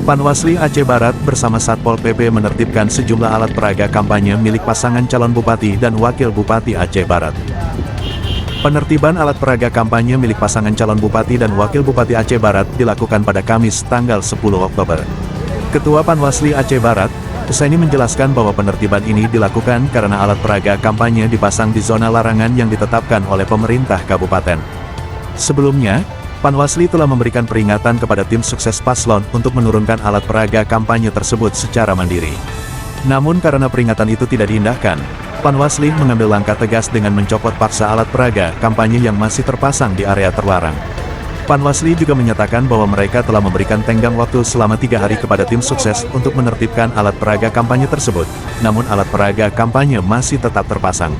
Panwasli Aceh Barat bersama Satpol PP menertibkan sejumlah alat peraga kampanye milik pasangan calon bupati dan wakil bupati Aceh Barat. Penertiban alat peraga kampanye milik pasangan calon bupati dan wakil bupati Aceh Barat dilakukan pada Kamis tanggal 10 Oktober. Ketua Panwasli Aceh Barat, Husaini menjelaskan bahwa penertiban ini dilakukan karena alat peraga kampanye dipasang di zona larangan yang ditetapkan oleh pemerintah kabupaten. Sebelumnya, Panwasli telah memberikan peringatan kepada tim sukses paslon untuk menurunkan alat peraga kampanye tersebut secara mandiri. Namun karena peringatan itu tidak diindahkan, Panwasli mengambil langkah tegas dengan mencopot paksa alat peraga kampanye yang masih terpasang di area terlarang. Panwasli juga menyatakan bahwa mereka telah memberikan tenggang waktu selama 3 hari kepada tim sukses untuk menertibkan alat peraga kampanye tersebut, namun alat peraga kampanye masih tetap terpasang.